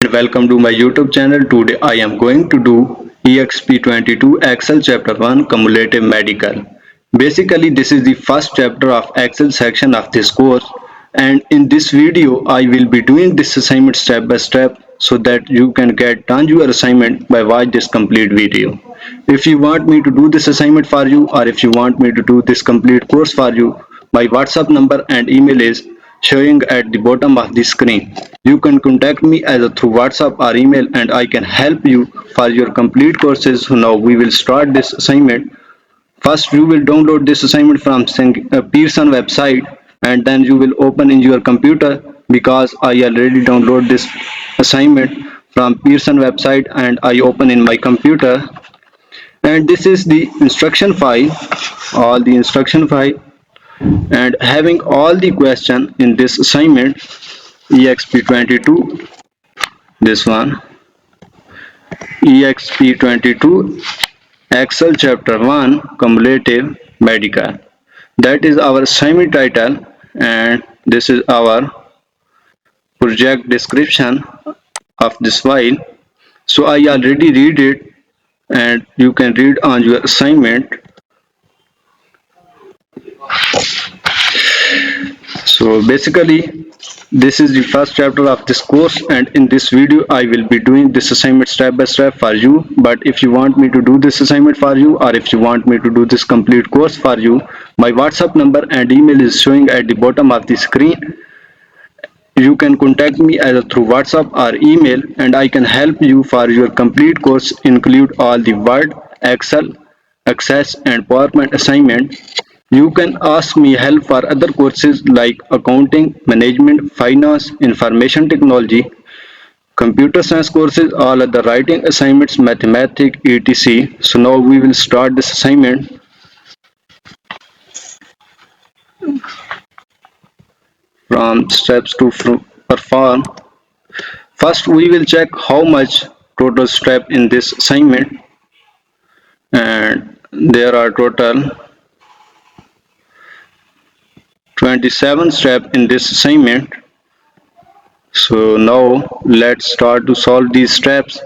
and welcome to my YouTube channel. Today I am going to do Exp22 Excel Chapter 1 Cumulative Medical. Basically this is the first chapter of Excel section of this course, and in this video I will be doing this assignment step by step so that you can get done your assignment by watch this complete video. If you want me to do this assignment for you, or if you want me to do this complete course for you, my WhatsApp number and email is showing at the bottom of the screen. You can contact me either through WhatsApp or email and I can help you for your complete courses. So now we will start this assignment. First you will download this assignment from Pearson website, and then you will open in your computer, because I already download this assignment from Pearson website and I open in my computer. And this is the instruction file, all the instruction file, and having all the question in this assignment Exp22, this one Exp22 Excel Chapter 1 Cumulative Medical. That is our assignment title, and this is our project description of this file. So I already read it and you can read on your assignment. So basically this is the first chapter of this course, and in this video I will be doing this assignment step by step for you. But if you want me to do this assignment for you, or if you want me to do this complete course for you, my WhatsApp number and email is showing at the bottom of the screen. You can contact me either through WhatsApp or email and I can help you for your complete course, include all the Word, Excel, Access and PowerPoint assignment. You can ask me help for other courses like accounting, management, finance, information technology, computer science courses, all other writing assignments, mathematics, etc. So now we will start this assignment. From steps to perform. First we will check how much total step in this assignment, and there are total 27 steps in this assignment. So now let's start to solve these steps.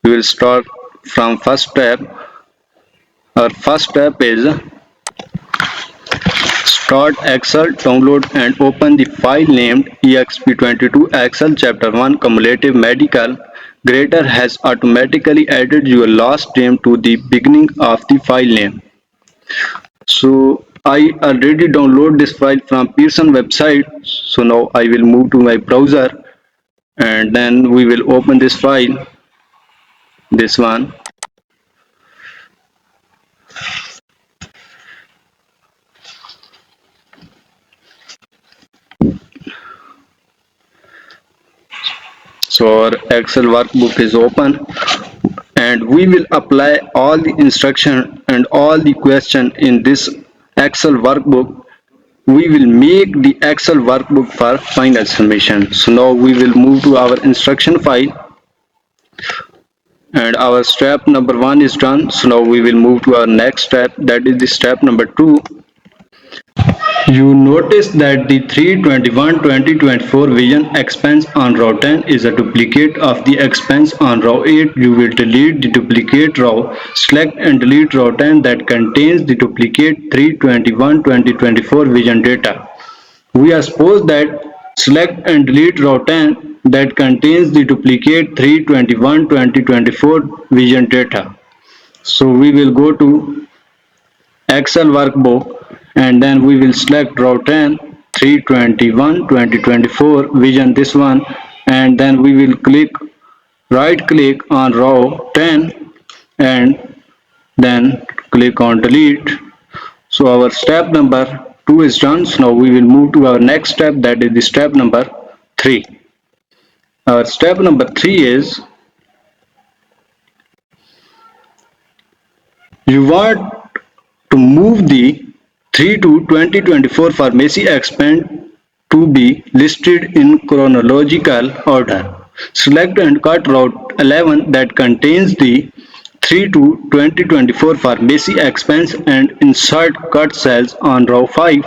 We will start from first step. Our first step is start Excel, download and open the file named Exp22 Excel Chapter 1 Cumulative Medical. Grader has automatically added your last name to the beginning of the file name. So I already download this file from Pearson website. So now I will move to my browser and then we will open this file, this one. So our Excel workbook is open, and we will apply all the instruction and all the question in this Excel workbook. We will make the Excel workbook for final submission. So now we will move to our instruction file, and our step number 1 is done. So now we will move to our next step, that is the step number 2. You notice that the 3/21/2024 vision expense on row 10 is a duplicate of the expense on row 8. You will delete the duplicate row. Select and delete row 10 that contains the duplicate 3/21/2024 vision data. We are supposed that select and delete row 10 that contains the duplicate 3/21/2024 vision data. So we will go to Excel workbook, and then we will select row 10 3/21/2024 vision, this one, and then we will right click on row 10 and then click on delete. So our step number 2 is done. So now we will move to our next step, that is the step number 3. Our step number 3 is you want to move the 3/2024 pharmacy expense to be listed in chronological order. Select and cut row 11 that contains the 3/2024 pharmacy expense and insert cut cells on row 5.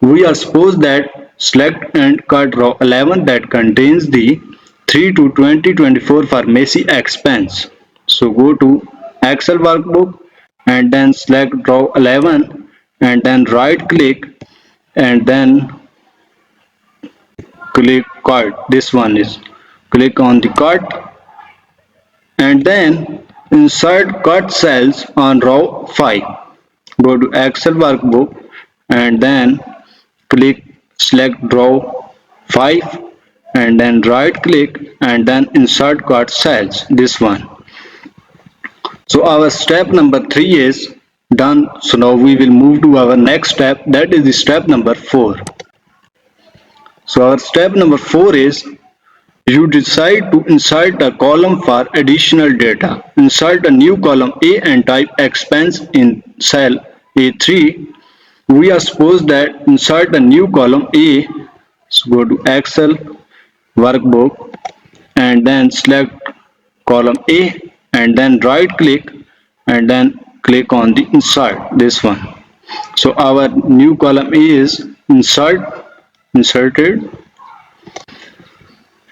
We are supposed that select and cut row 11 that contains the 3 to 2024 pharmacy expense. So go to Excel workbook and then select row 11 and then right click and then click cut. This one is click on the cut and then insert cut cells on row 5. Go to Excel workbook and then click select row 5 and then right click and then insert cut cells, this one. So our step number 3 is done. So now we will move to our next step, that is the step number 4. So our step number 4 is you decide to insert a column for additional data. Insert a new column A and type expense in cell A3. We are supposed that insert a new column A. So go to Excel workbook and then select column A and then right click and then click on the insert, this one. So our new column A is inserted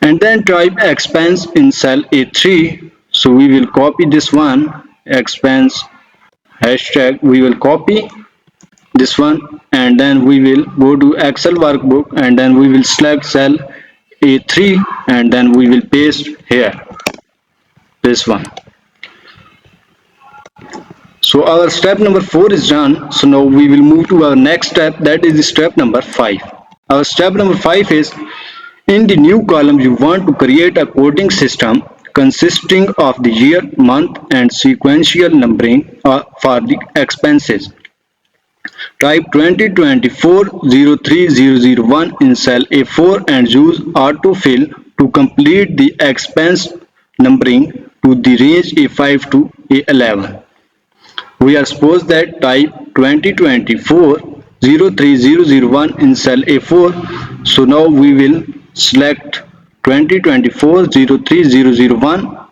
and then type expense in cell A3. So we will copy this one, expense hashtag, we will copy this one and then we will go to Excel workbook and then we will select cell A3 and then we will paste here, this one. So our step number 4 is done. So now we will move to our next step, that is the step number 5. Our step number 5 is in the new column you want to create a coding system consisting of the year, month and sequential numbering for the expenses. Type 2024-03001 in cell A4 and use autofill to complete the expense numbering to the range A5 to A11. We are supposed that type 2024-03001 in cell A4. So now we will select 2024-03001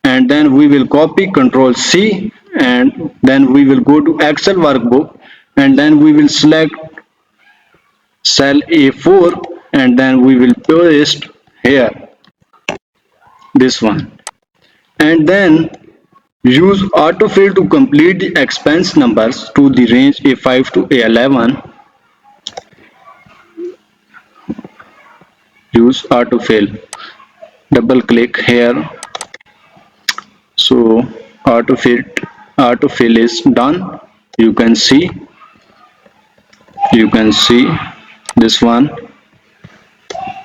and then we will copy Control C and then we will go to Excel workbook and then we will select cell A4 and then we will paste here, this one, and then use autofill to complete the expense numbers to the range A5 to A11. Use autofill, double click here. So autofill is done. You can see this one.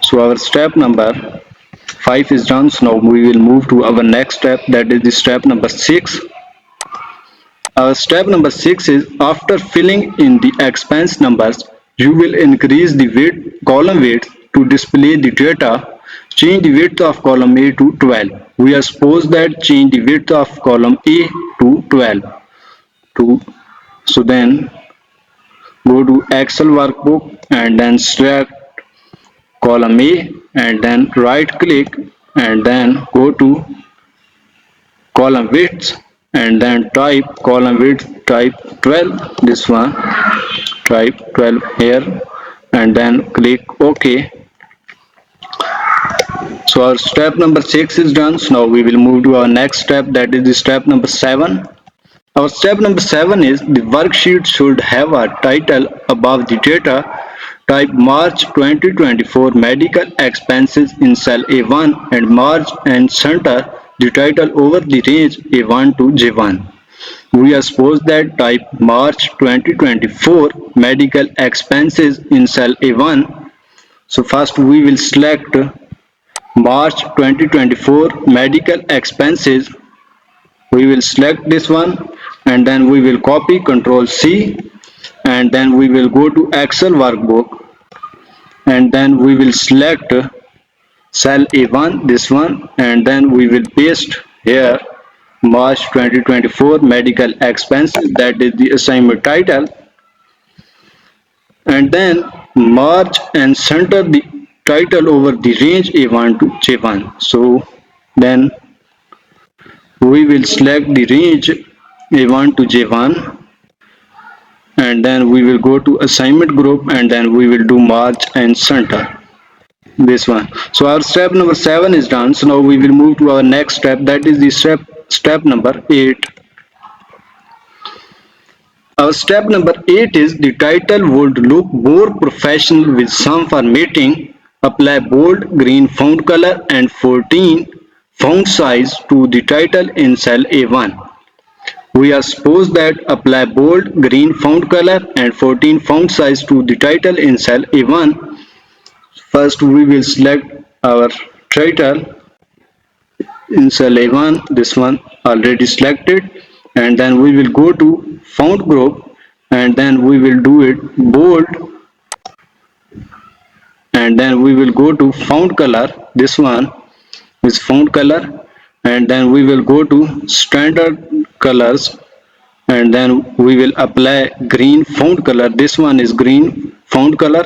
So our step number 5 is done. So now we will move to our next step, that is the step number 6. Our step number 6 is after filling in the expense numbers, you will increase the column weight to display the data. Change the width of column A to 12. We are supposed that change the width of column A to 12. So then go to Excel workbook and then select column A and then right click and then go to column width and then type column width, type 12, this one, type 12 here and then click OK. So our step number 6 is done. So now we will move to our next step, that is the step number 7. Our step number 7 is the worksheet should have a title above the data. Type March 2024 medical expenses in cell A1 and March and center the title over the range A1 to J1. We are supposed that type March 2024 medical expenses in cell A1. So first we will select March 2024 medical expenses. We will select this one and then we will copy Control C and then we will go to Excel workbook and then we will select cell A1, this one, and then we will paste here March 2024 medical expenses, that is the assignment title, and then merge and center the title over the range A1 to J1. So then we will select the range A1 to J1 and then we will go to assignment group, and then we will do march and center. This one. So our step number 7 is done. So now we will move to our next step, that is the step number 8. Our step number 8 is the title would look more professional with some formatting. Apply bold green font color and 14 font size to the title in cell A1. We are supposed that apply bold green font color and 14 font size to the title in cell A1. First we will select our title in cell A1, this one already selected, and then we will go to font group, and then we will do it bold, and then we will go to font color, this one is font color, and then we will go to standard colors, and then we will apply green font color, this one is green font color,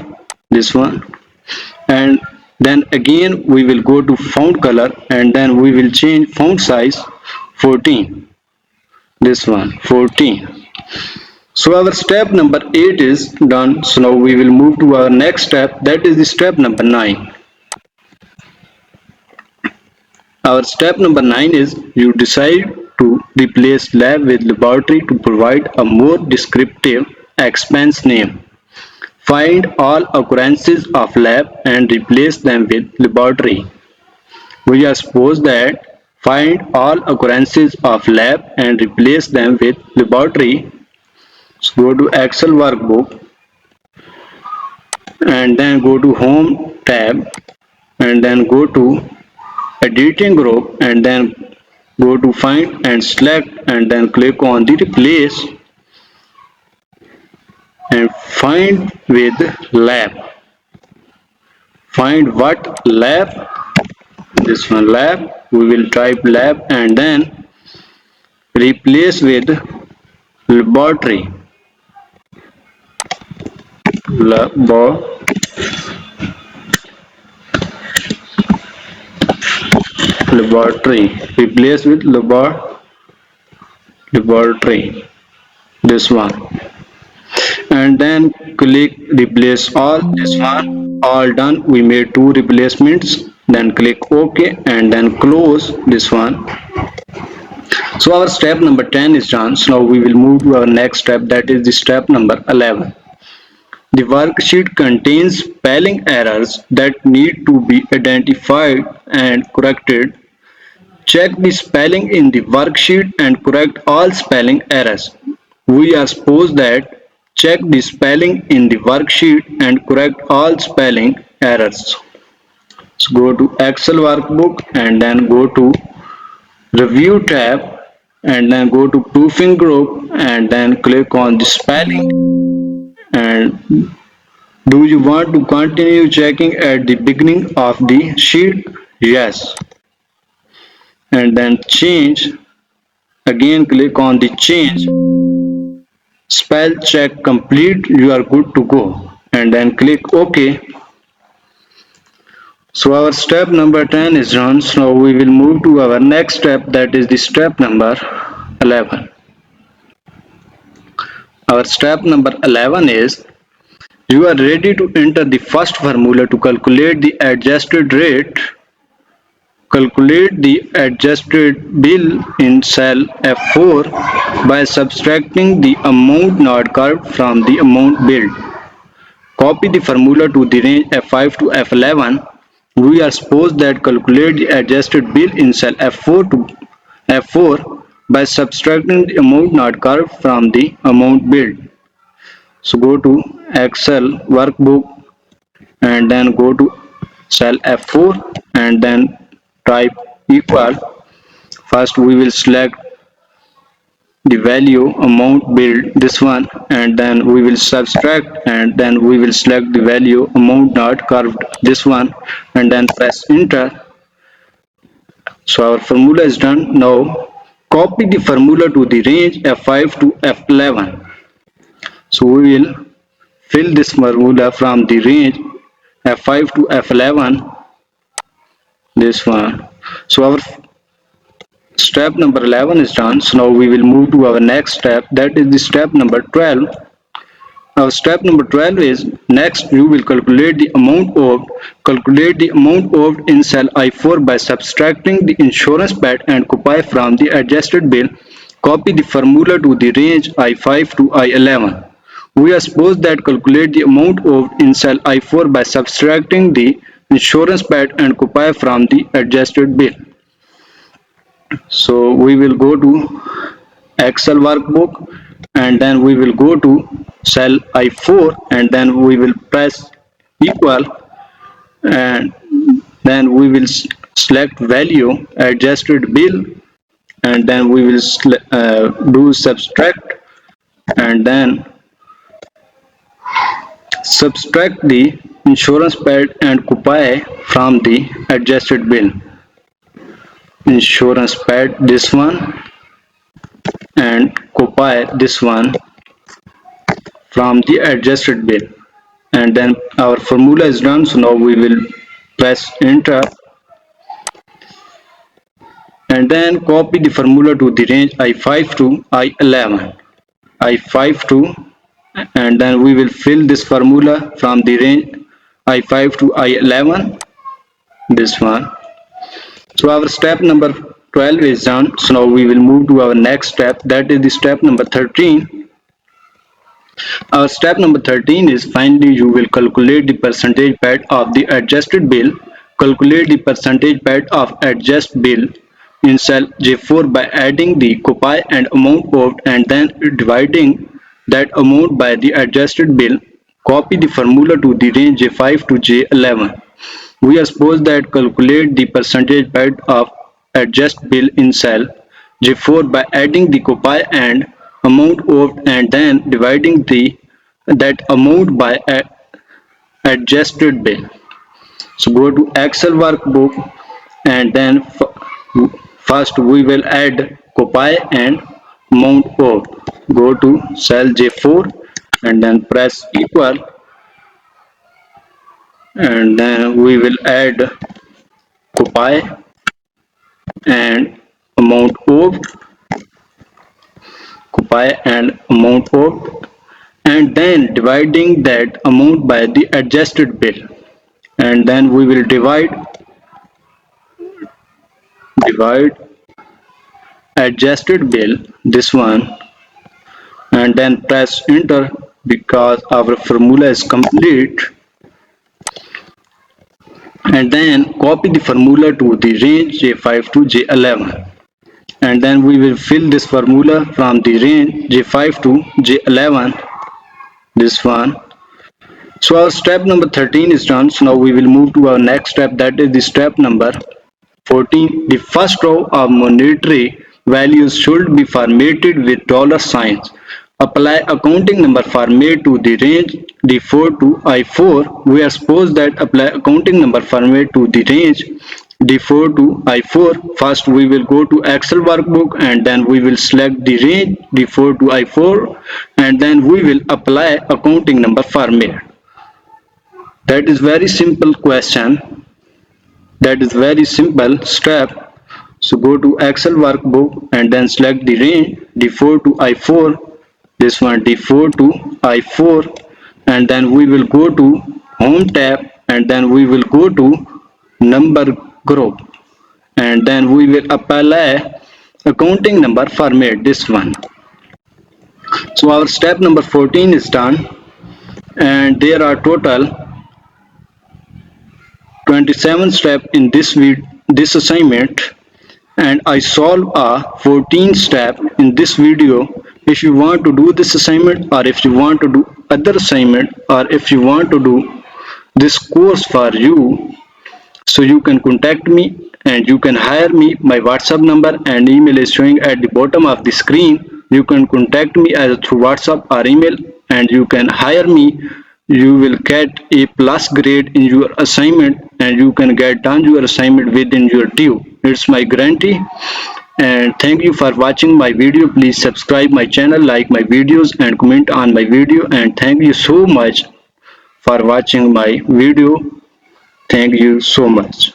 this one, and then again we will go to font color, and then we will change font size 14, this one 14. So our step number 8 is done. So now we will move to our next step, that is the step number 9. Our step number 9 is you decide to replace lab with laboratory to provide a more descriptive expense name. Find all occurrences of lab and replace them with laboratory. We are supposed that find all occurrences of lab and replace them with laboratory. So go to Excel workbook, and then go to home tab, and then go to editing group, and then go to find and select, and then click on the replace and find with lab. Find what lab, this one lab, we will type lab and then replace with laboratory. Laboratory, replace with laboratory, this one, and then click replace all, this one, all done. We made 2 replacements, then click OK, and then close this one. So our step number 10 is done. So now we will move to our next step, that is the step number 11. The worksheet contains spelling errors that need to be identified and corrected. Check the spelling in the worksheet and correct all spelling errors. We are supposed that check the spelling in the worksheet and correct all spelling errors. So go to Excel workbook, and then go to review tab, and then go to proofing group, and then click on the spelling, and do you want to continue checking at the beginning of the sheet? Yes. And then change, again click on the change, spell check complete, you are good to go, and then click OK. So our step number 10 is done. So now we will move to our next step, that is the step number 11. Our step number 11 is you are ready to enter the first formula to calculate the adjusted rate. Calculate the adjusted bill in cell F4 by subtracting the amount not curved from the amount billed. Copy the formula to the range F5 to F11. We are supposed that calculate the adjusted bill in cell F4 by subtracting the amount not curved from the amount billed. So go to Excel workbook, and then go to cell F4, and then type equal. First we will select the value amount billed, this one, and then we will subtract, and then we will select the value amount not curved, this one, and then press enter. So our formula is done. Now copy the formula to the range F5 to F11. So we will fill this formula from the range F5 to F11, this one. So our step number 11 is done. So now we will move to our next step, that is the step number 12. Our step number 12 is next you will calculate the amount owed in cell I4 by subtracting the insurance paid and coupon from the adjusted bill. Copy the formula to the range I5 to I11. We are supposed that calculate the amount owed in cell I4 by subtracting the insurance paid and coupon from the adjusted bill. So we will go to Excel workbook and then we will go to cell I4 and then we will press equal and then we will select value adjusted bill and then we will do subtract and then subtract the insurance paid and coupon from the adjusted bill. Insurance paid this one and coupon this one from the adjusted bill, and then our formula is done. So now we will press enter and then copy the formula to the range I5 to I11. I5 to and then we will fill this formula from the range I5 to I11, this one. So our step number 12 is done. So now we will move to our next step, that is the step number 13. Our step number 13 is finally you will calculate the percentage paid of the adjusted bill. Calculate the percentage paid of adjusted bill in cell J4 by adding the coupon and amount owed and then dividing that amount by the adjusted bill. Copy the formula to the range J5 to J11. We are supposed that calculate the percentage paid of adjusted bill in cell J4 by adding the coupon and amount owed and then dividing that amount by adjusted bill. So go to Excel workbook and then first we will add coupon and amount owed. Go to cell J4 and then press equal and then we will add coupon and amount owed, coupon and amount owed, and then dividing that amount by the adjusted bill, and then we will divide adjusted bill, this one, and then press enter because our formula is complete, and then copy the formula to the range J5 to J11, and then we will fill this formula from the range J5 to J11, this one. So our step number 13 is done. So now we will move to our next step, that is the step number 14. The first row of monetary values should be formatted with dollar signs. Apply accounting number format to the range D4 to I4. We are supposed that apply accounting number format to the range D4 to I4. First we will go to Excel workbook and then we will select the range D4 to I4 and then we will apply accounting number format. That is very simple question. That is very simple step. So go to Excel workbook and then select the range D4 to I4, this one D4 to I4, and then we will go to home tab and then we will go to number group and then we will apply accounting number format, this one. So our step number 14 is done and there are total 27 steps in this assignment and I solve a 14 step in this video. If you want to do this assignment or if you want to do other assignment or if you want to do this course for you, so you can contact me and you can hire me. My WhatsApp number and email is showing at the bottom of the screen. You can contact me either through WhatsApp or email and you can hire me. You will get a plus grade in your assignment and you can get done your assignment within your due. It's my guarantee. And thank you for watching my video. Please subscribe my channel, like my videos and comment on my video, and thank you so much for watching my video. Thank you so much.